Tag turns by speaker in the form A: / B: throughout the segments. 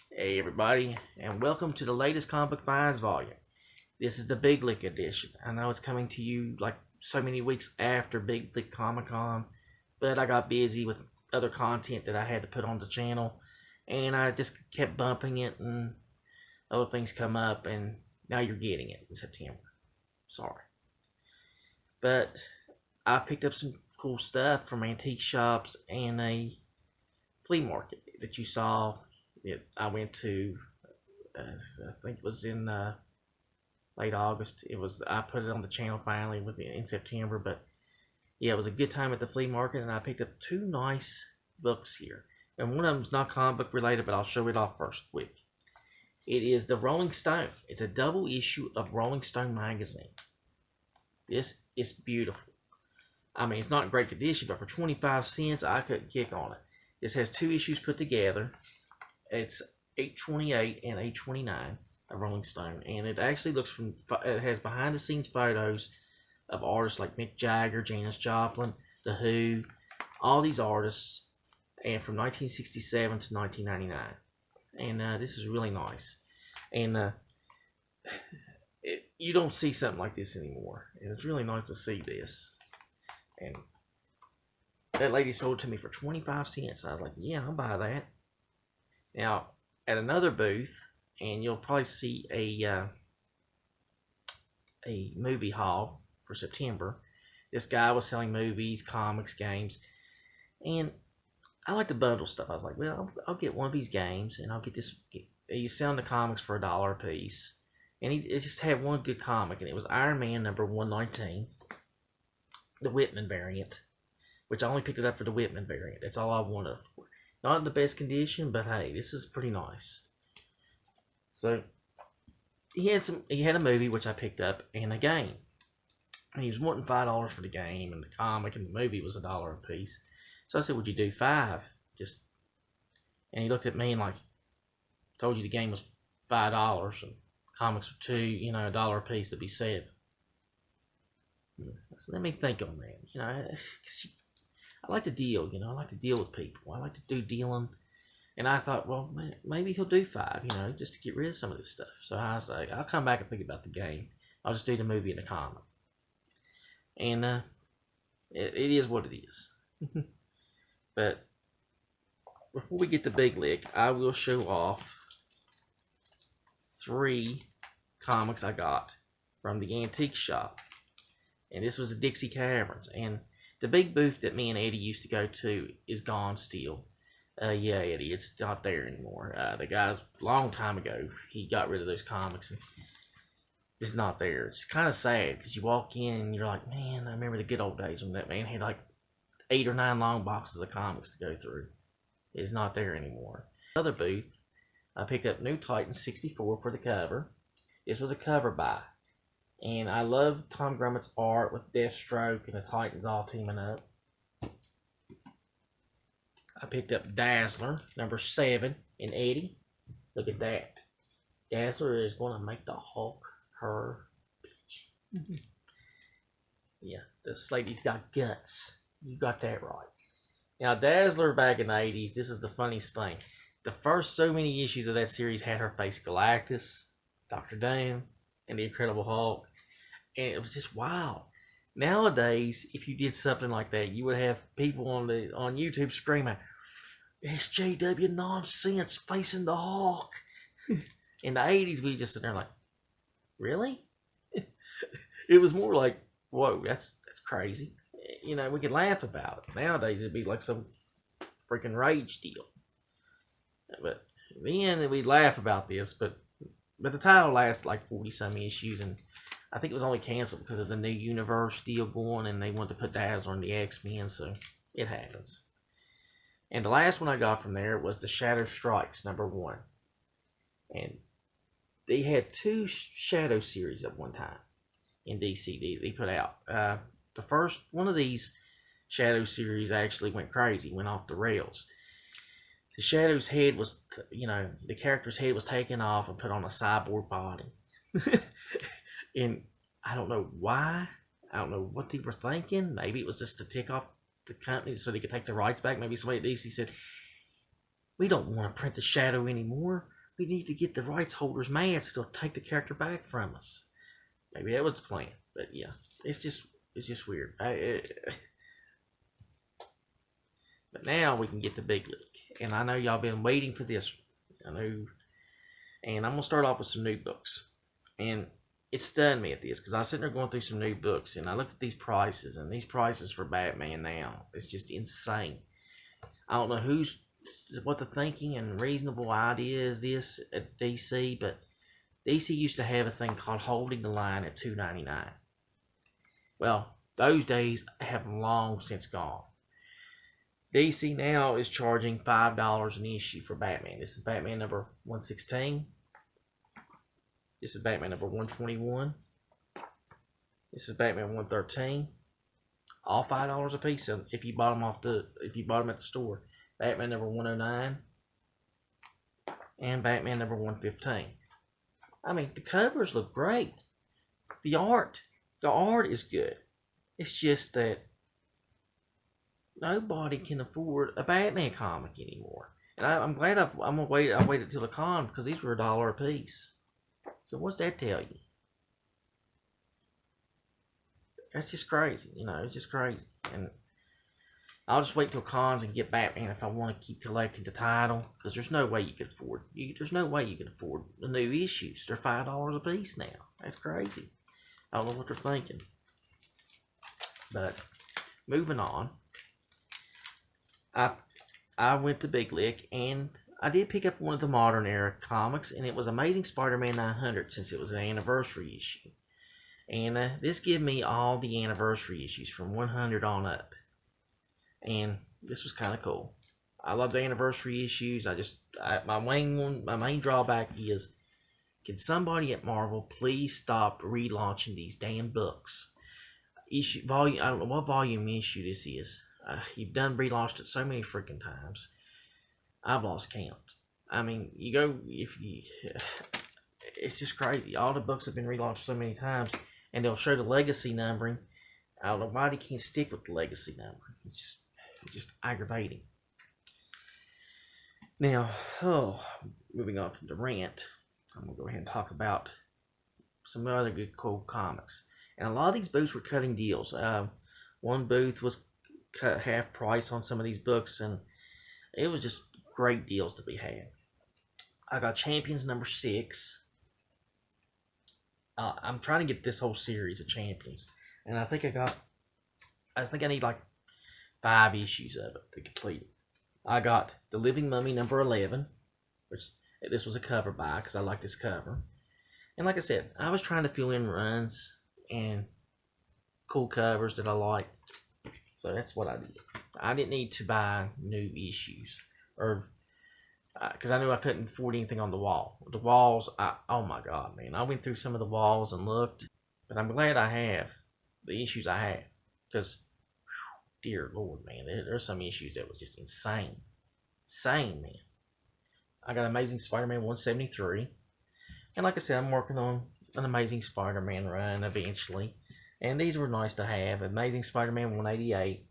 A: Hey everybody, and welcome to the latest comic book finds volume. This is the Big Lick edition. I know it's coming to you like so many weeks after Big Lick Comic Con, but I got busy with other content that I had to put on the channel, and I just kept bumping it, and other things come up, and now you're getting it in September. Sorry, but I picked up some cool stuff from antique shops and a flea market that you saw. I went to I think it was in late August. I put it on the channel finally in September, but yeah, it was a good time at the flea market, and I picked up two nice books here. And one of them's not comic book related, but I'll show it off first quick. It is the Rolling Stone. It's a double issue of Rolling Stone magazine. This is beautiful. I mean, it's not in great condition, but for 25 cents, I couldn't kick on it. This has two issues put together. It's 828 and 829 of Rolling Stone, and it actually it has behind the scenes photos of artists like Mick Jagger, Janis Joplin, The Who, all these artists, and from 1967 to 1999. And this is really nice. And you don't see something like this anymore, and it's really nice to see this. And that lady sold it to me for 25 cents. I was like, yeah, I'll buy that. Now, at another booth, and you'll probably see a movie haul for September. This guy was selling movies, comics, games, and I like to bundle stuff. I was like, well, I'll get one of these games, and I'll get this. He's selling the comics for $1 a piece, and he just had one good comic, and it was Iron Man number 119, the Whitman variant, which I only picked it up for the Whitman variant. That's all I wanted for. Not in the best condition, but hey, this is pretty nice. So he had a movie which I picked up and a game. And he was wanting $5 for the game, and the comic and the movie was $1 a piece. So I said, would you do $5? And he looked at me and like, told you the game was $5 and comics were $2, $1 a piece, to be $7. So let me think on that, because I like to deal, I like to deal with people. I like to do dealing. And I thought, well, maybe he'll do $5, just to get rid of some of this stuff. So I was like, I'll come back and think about the game. I'll just do the movie and the comic. And it is what it is. But before we get to Big Lick, I will show off 3 comics I got from the antique shop. And this was the Dixie Caverns. And the big booth that me and Eddie used to go to is gone still. Yeah, Eddie, it's not there anymore. The guy's a long time ago, he got rid of those comics, and it's not there. It's kind of sad because you walk in and you're like, man, I remember the good old days when that man had like 8 or 9 long boxes of comics to go through. It's not there anymore. Another booth, I picked up New Titans 64 for the cover. This was a cover buy. And I love Tom Grummett's art with Deathstroke and the Titans all teaming up. I picked up Dazzler, number 7, in 80. Look at that. Dazzler is going to make the Hulk her bitch. Yeah, this lady's got guts. You got that right. Now, Dazzler back in the 80s, this is the funniest thing. The first so many issues of that series had her face Galactus, Dr. Doom, and the Incredible Hulk. And it was just wild. Nowadays, if you did something like that, you would have people on YouTube screaming, SJW nonsense facing the Hulk. In the 80s, we just sit there like, really? It was more like, whoa, that's crazy. We could laugh about it. Nowadays, it'd be like some freaking rage deal. But then we'd laugh about this, but the title lasted like 40-some issues, and I think it was only canceled because of the new universe deal going, and they wanted to put Dazzler in the X-Men, so it happens. And the last one I got from there was the Shadow Strikes, number 1. And they had 2 Shadow series at one time in DC they put out. The first one of these Shadow series actually went crazy, went off the rails. The Shadow's head was, the character's head was taken off and put on a cyborg body. And I don't know why. I don't know what they were thinking. Maybe it was just to tick off the company so they could take the rights back. Maybe somebody at DC said, We don't want to print the Shadow anymore. We need to get the rights holders mad so they'll take the character back from us. Maybe that was the plan, but yeah, it's just weird. But now we can get the big league, and I know y'all been waiting for this. I know, and I'm gonna start off with some new books, and it stunned me at this because I was sitting there going through some new books, and I looked at these prices, and these prices for Batman now, it's just insane. I don't know what the thinking and reasonable idea is this at DC, but DC used to have a thing called holding the line at $2.99. Well, those days have long since gone. DC now is charging $5 an issue for Batman. This is Batman number 116. This is Batman number 121. This is Batman 113. All $5 a piece if you bought them at the store. Batman number 109 and Batman number 115. I mean, the covers look great. The art is good. It's just that nobody can afford a Batman comic anymore. And I'm glad I waited till the con because these were $1 a piece. So what's that tell you? That's just crazy, it's just crazy. And I'll just wait till cons and get Batman if I want to keep collecting the title, because there's no way you can afford the new issues. They're $5 a piece now. That's crazy. I don't know what they're thinking. But moving on, I went to Big Lick and I did pick up one of the modern era comics, and it was Amazing Spider-Man 900 since it was an anniversary issue. And this gave me all the anniversary issues from 100 on up. And this was kind of cool. I love the anniversary issues. My main drawback is, can somebody at Marvel please stop relaunching these damn books? I don't know what volume issue this is. You've done relaunched it so many freaking times. I've lost count. I mean, it's just crazy. All the books have been relaunched so many times, and they'll show the legacy numbering. I don't know why they can't stick with the legacy numbering. It's just aggravating. Now, moving on from the rant, I'm going to go ahead and talk about some other good, cool comics. And a lot of these booths were cutting deals. One booth was cut half price on some of these books, and it was just great deals to be had. I got Champions number 6. I'm trying to get this whole series of Champions, and I think I need like 5 issues of it to complete it. I got The Living Mummy number 11, which this was a cover buy because I like this cover. And like I said, I was trying to fill in runs and cool covers that I liked. So that's what I did. I didn't need to buy new issues, or because I knew I couldn't afford anything on the wall. The walls, oh my god, man. I went through some of the walls and looked, but I'm glad I have the issues I have, because dear Lord, man, there's some issues that was just insane. Insane, man. I got Amazing Spider-Man 173. And like I said, I'm working on an Amazing Spider-Man run eventually. And these were nice to have. Amazing Spider-Man 188.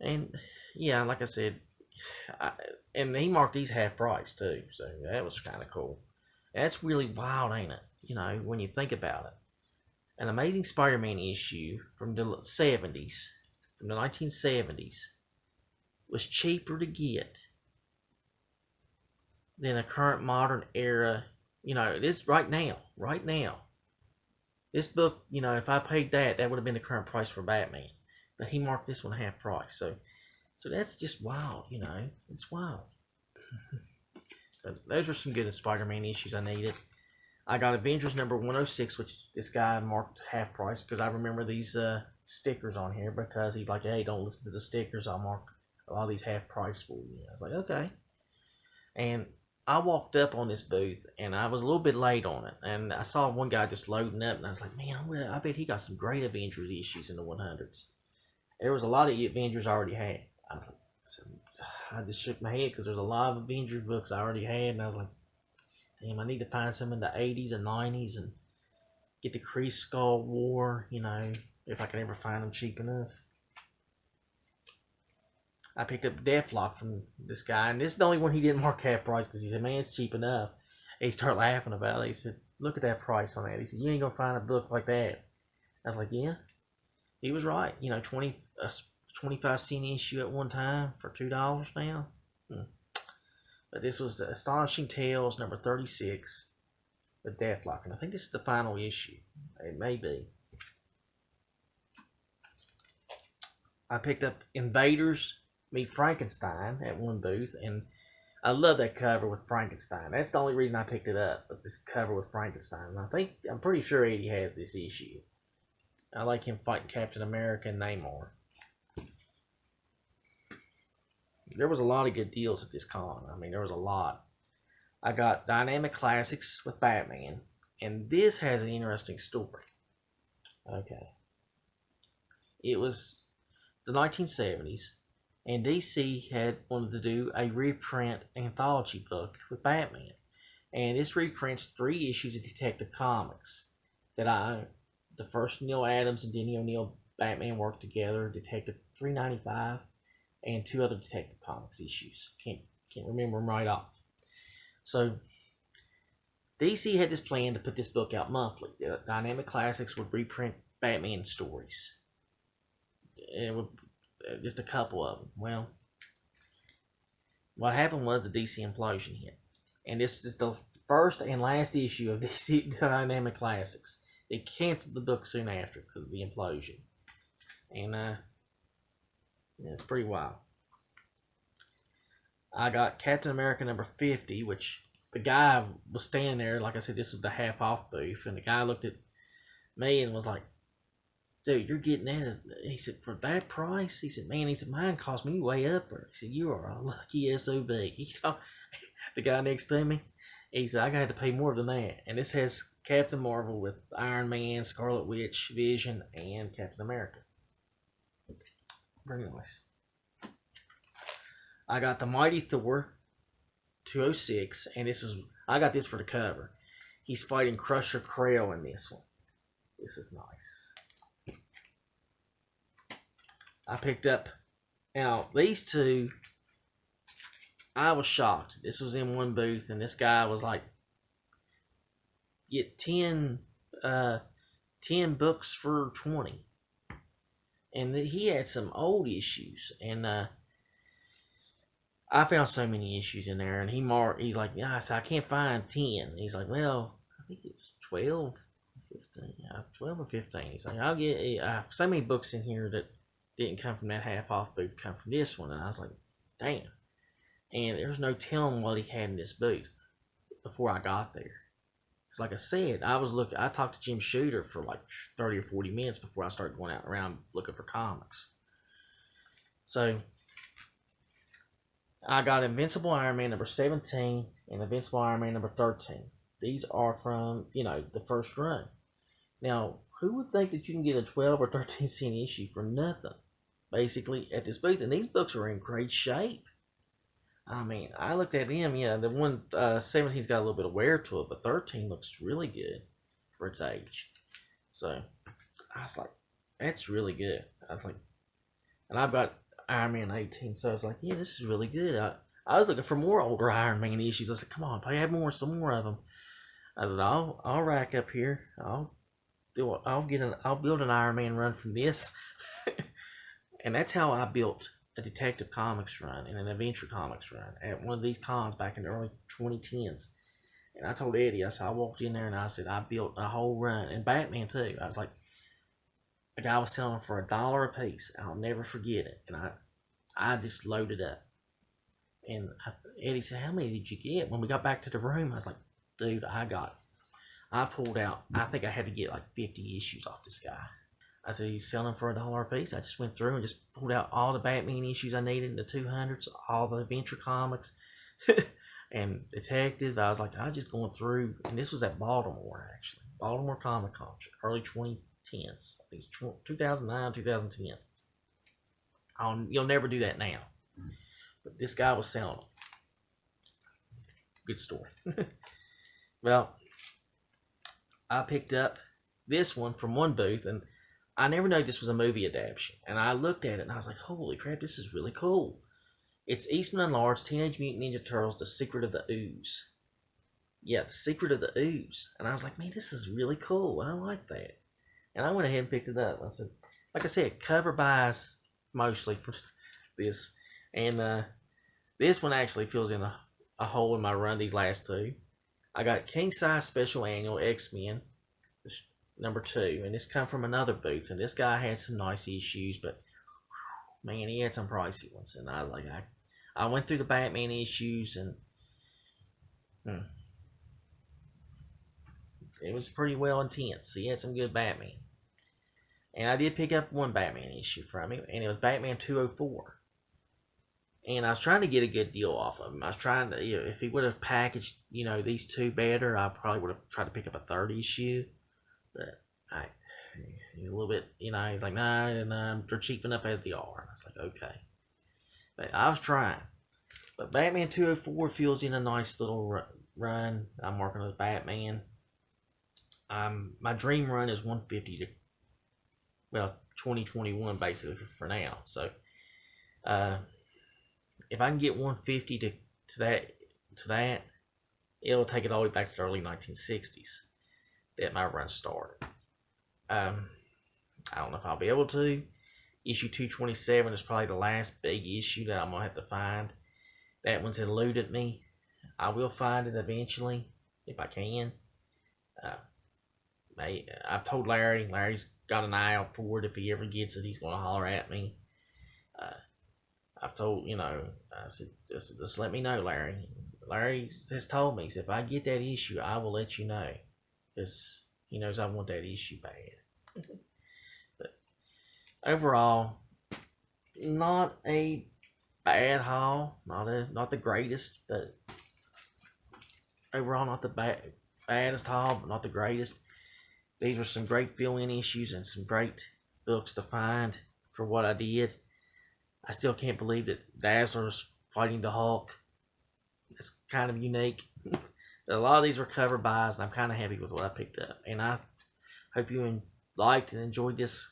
A: And yeah, like I said, and he marked these half price too. So that was kind of cool. That's really wild, ain't it? When you think about it. An Amazing Spider-Man issue from the 70s, from the 1970s, was cheaper to get than a current modern era. This right now. This book, if I paid that would have been the current price for Batman. But he marked this one half price. So that's just wild, It's wild. Those are some good Spider-Man issues I needed. I got Avengers number 106, which this guy marked half price because I remember these stickers on here, because he's like, hey, don't listen to the stickers. I'll mark a lot of these half price for you. I was like, okay. And I walked up on this booth, and I was a little bit late on it. And I saw one guy just loading up, and I was like, man, I bet he got some great Avengers issues in the 100s. There was a lot of Avengers I already had. I just shook my head because there's a lot of Avengers books I already had, and I was like, damn, I need to find some in the 80s and 90s and get the Kree Skull War, if I can ever find them cheap enough. I picked up Deathlock from this guy, and this is the only one he didn't mark half price because he said, "Man, it's cheap enough." And he started laughing about it. He said, "Look at that price on that." He said, "You ain't gonna find a book like that." I was like, "Yeah." He was right. 25-cent issue at one time for $2 now. But this was Astonishing Tales number 36 with Deathlock, and I think this is the final issue. It may be. I picked up Invaders Meet Frankenstein at one booth, and I love that cover with Frankenstein. That's the only reason I picked it up, was this cover with Frankenstein. And I'm pretty sure Eddie has this issue. I like him fighting Captain America and Namor. There was a lot of good deals at this con. I mean, there was a lot. I got Dynamic Classics with Batman, and this has an interesting story. Okay. It was the 1970s, and DC had wanted to do a reprint anthology book with Batman. And this reprints 3 issues of Detective Comics the first Neil Adams and Denny O'Neil Batman worked together, Detective 395, and 2 other Detective Comics issues. Can't remember them right off. So DC had this plan to put this book out monthly. Dynamic Classics would reprint Batman stories. It would just a couple of them. Well, what happened was the DC implosion hit, and this is the first and last issue of DC Dynamic Classics. They canceled the book soon after because of the implosion, and it's pretty wild. I got Captain America number 50, which the guy was standing there. Like I said, this was the half off booth, and the guy looked at me and was like, "Dude, you're getting that?" He said, "For that price?" He said, "Man," he said, "mine cost me way up there." He said, "You are a lucky SOB." He saw the guy next to me. He said, "I got to pay more than that." And this has Captain Marvel with Iron Man, Scarlet Witch, Vision, and Captain America. Very nice. I got the Mighty Thor 206, and I got this for the cover. He's fighting Crusher Creel in this one. This is nice. I picked up, now these two, I was shocked. This was in one booth, and this guy was like, get 10 books for 20. And he had some old issues, and I found so many issues in there, and he's like, "Yeah," I said, "I can't find 10. He's like, "Well, I think it's 12, 15. 12 or 15. He's like, "I'll get so many books in here that didn't come from that half off booth, come from this one." And I was like, "Damn." And there's no telling what he had in this booth before I got there. Because like I said, I talked to Jim Shooter for like 30 or 40 minutes before I started going out around looking for comics. So I got Invincible Iron Man number 17 and Invincible Iron Man number 13. These are from, the first run. Now, who would think that you can get a 12 or 13 cent issue for nothing, basically, at this booth? And these books are in great shape. I mean, I looked at them, the one 17's got a little bit of wear to it, but 13 looks really good for its age. So, I was like, that's really good. I was like, and I've got Iron Man 18, so I was like, yeah, this is really good. I was looking for more older Iron Man issues. I was like, come on, have some more of them. I said, I'll rack up here. I'll build an Iron Man run from this. And that's how I built a Detective Comics run and an Adventure Comics run at one of these cons back in the early 2010s. And I told Eddie, I said, I walked in there and I said, I built a whole run, and Batman too. I was like, a guy was selling for $1 a piece. I'll never forget it. And I just loaded up. And Eddie said, "How many did you get?" When we got back to the room, I was like, "Dude, I pulled out, I think I had to get like 50 issues off this guy." I said, "He's selling for $1 a piece." I just went through and just pulled out all the Batman issues I needed in the 200s, all the Adventure Comics, and Detective. I was just going through, and this was at Baltimore, actually. Baltimore Comic Con, early 2010s. I think it's 2009, 2010. You'll never do that now. But this guy was selling them. Good story. Well, I picked up this one from one booth, and I never knew this was a movie adaptation. And I looked at it, and I was like, holy crap, this is really cool. It's Eastman and Large, Teenage Mutant Ninja Turtles, The Secret of the Ooze. Yeah, The Secret of the Ooze. And I was like, man, this is really cool. I like that. And I went ahead and picked it up. I said, like I said, cover buys mostly for this. And this one actually fills in a hole in my run, these last two. I got King Size Special Annual X-Men, number 2. And this come from another booth. And this guy had some nice issues, but man, he had some pricey ones. And I went through the Batman issues, and it was pretty well intense. He had some good Batman. And I did pick up one Batman issue from him, and it was Batman 204. And I was trying to get a good deal off of him. I was trying to, if he would have packaged, these two better, I probably would have tried to pick up a third issue. But a little bit, he's like, nah, they're cheap enough as they are. And I was like, okay. But I was trying. But Batman 204 fills in a nice little run. I'm working with Batman. My dream run is 150 to 2021 basically for now. So if I can get 150 to that, it'll take it all the way back to the early 1960s that my run started. I don't know if I'll be able to. Issue 227 is probably the last big issue that I'm gonna have to find. That one's eluded me. I will find it eventually if I can. I've told Larry. Larry's got an eye out for it. If he ever gets it, he's gonna holler at me. I've told I said just let me know, Larry. Larry has told me, if I get that issue, I will let you know, because he knows I want that issue bad. But overall, not a bad haul. Not the greatest, but overall not the baddest haul, but not the greatest. These were some great fill-in issues and some great books to find for what I did. I still can't believe that Dazzler's fighting the Hulk. It's kind of unique. A lot of these were cover buys, and I'm kind of happy with what I picked up. And I hope you liked and enjoyed this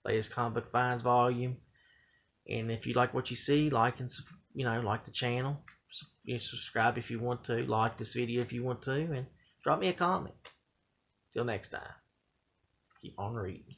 A: latest Comic Book Finds volume. And if you like what you see, like and like the channel. Subscribe if you want to. Like this video if you want to, and drop me a comment. Till next time, keep on reading.